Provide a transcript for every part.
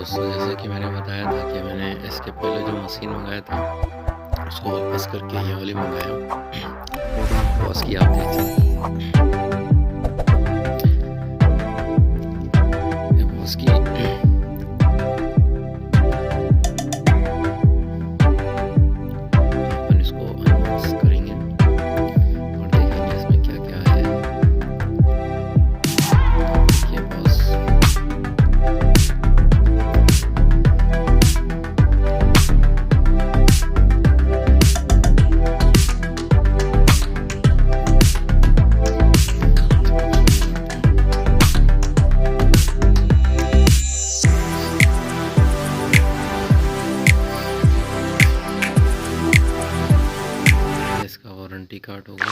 दोस्तों, जैसा कि मैंने बताया था कि मैंने इसके पहले जो मशीन मंगाया था उसको वापस करके ये वाली मंगाया बॉस की। आप देख सकते हैं बॉस की। अपन इसको अनबॉक्स करेंगे और देखेंगे इसमें क्या क्या है। ये बॉस वारंटी कार्ड होगा।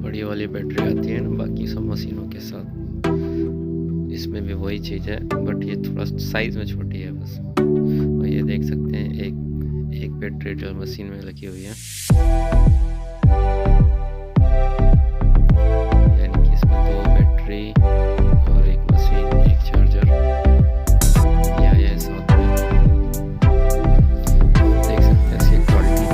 बड़ी वाली बैटरी आती है ना बाकी सब मशीनों के साथ, इसमें भी वही चीज़ है, बट ये थोड़ा साइज में छोटी है बस। और ये देख सकते हैं एक बैटरी जो मशीन में लगी हुई है, यानी कि इसमें 2 बैटरी और एक मशीन, एक चार्जर या साथ में। देख सकते हैं इसकी क्वालिटी।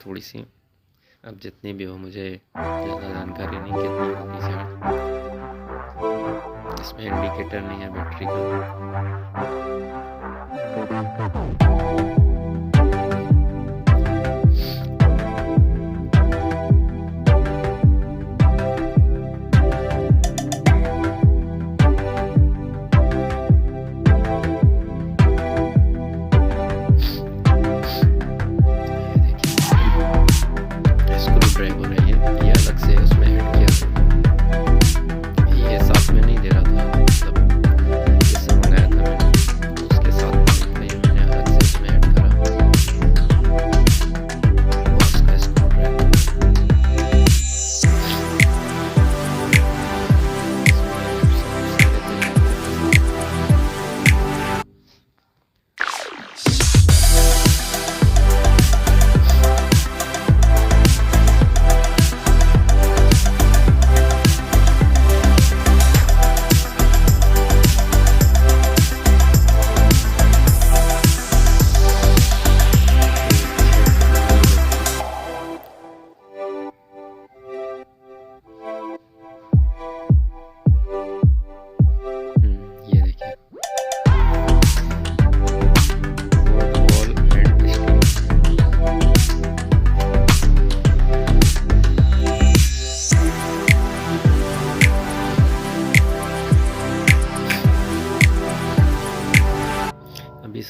थोड़ी सी, अब जितनी भी हो, मुझे ज़्यादा जानकारी नहीं कितनी होगी शायद। इसमें इंडिकेटर नहीं है बैटरी का।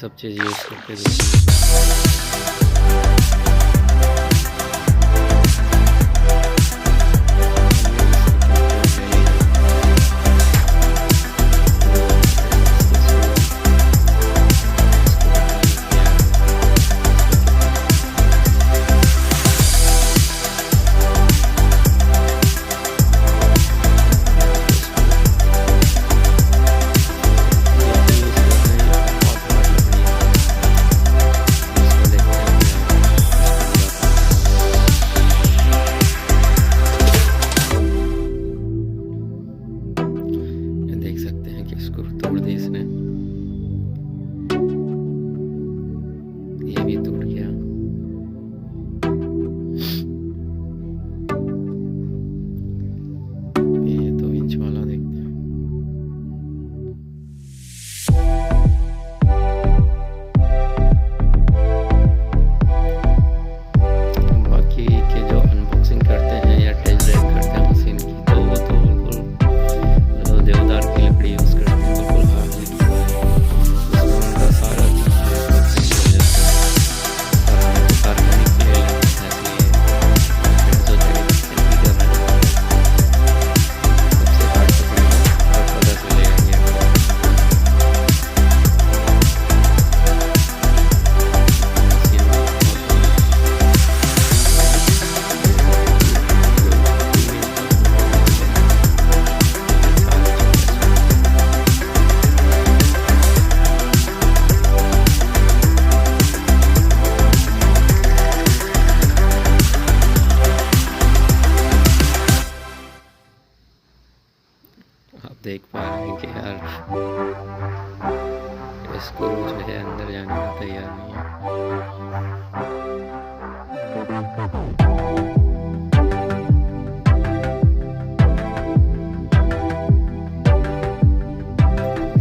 सब चीज़ यूज़ करके देखिए। देख सकते हैं कि इसको तोड़ दी इसने, ये भी टूट गया। ये 2 इंच वाला देखते हैं। बाकी के जो अनबॉक्सिंग करते हैं या टेस्ट ड्राइव करते हैं मशीन की, तो वो तो बिल्कुल देवदार की लकड़ी यूज़ करते हैं, बिल्कुल हल्की उसमें उनका सारा चीज़ हो जाता है और हमें तो कारखाने के लिए लगता है, इसलिए सोचा कि भी कर रहे हैं सबसे काट पकड़ेंगे और पता चलेगा कि आप देख पा रहे हैं कि यार इसको जो है अंदर जाने को तैयार नहीं है।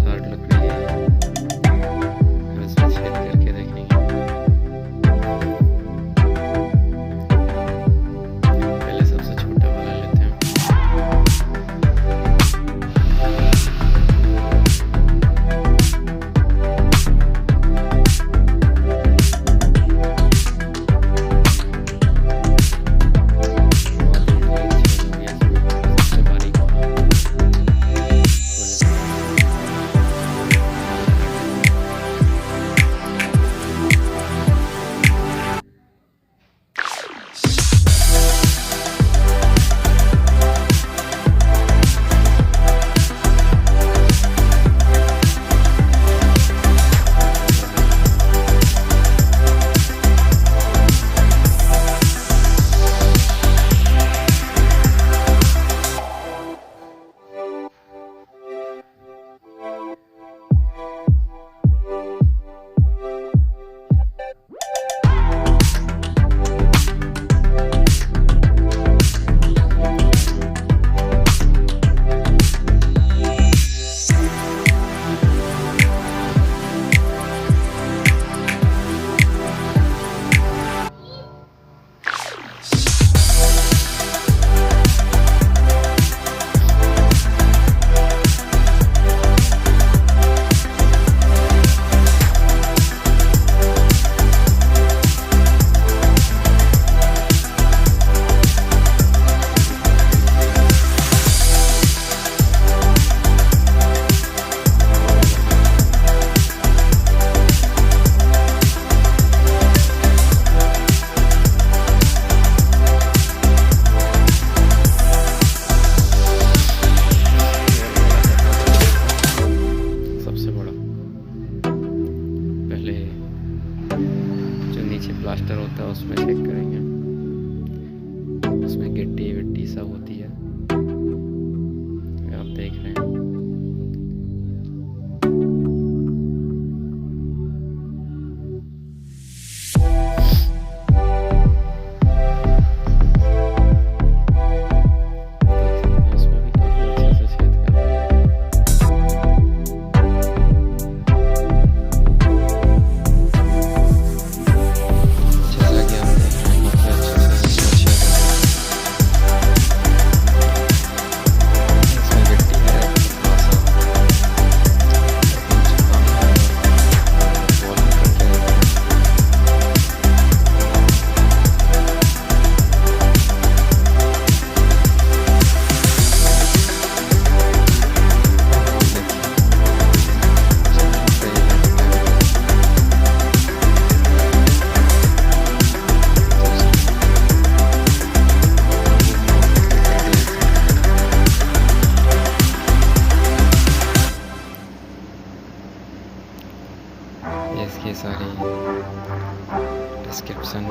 हार्ड लकड़ी है, हम इसमें छेद करके देखेंगे। पहले सबसे छोटा वाला लेते हैं। प्लास्टर होता है उसमें चेक करेंगे, उसमें गिट्टी विट्टी सब होती है, आप देख रहे हैं। इसकी सारी डिस्क्रिप्शन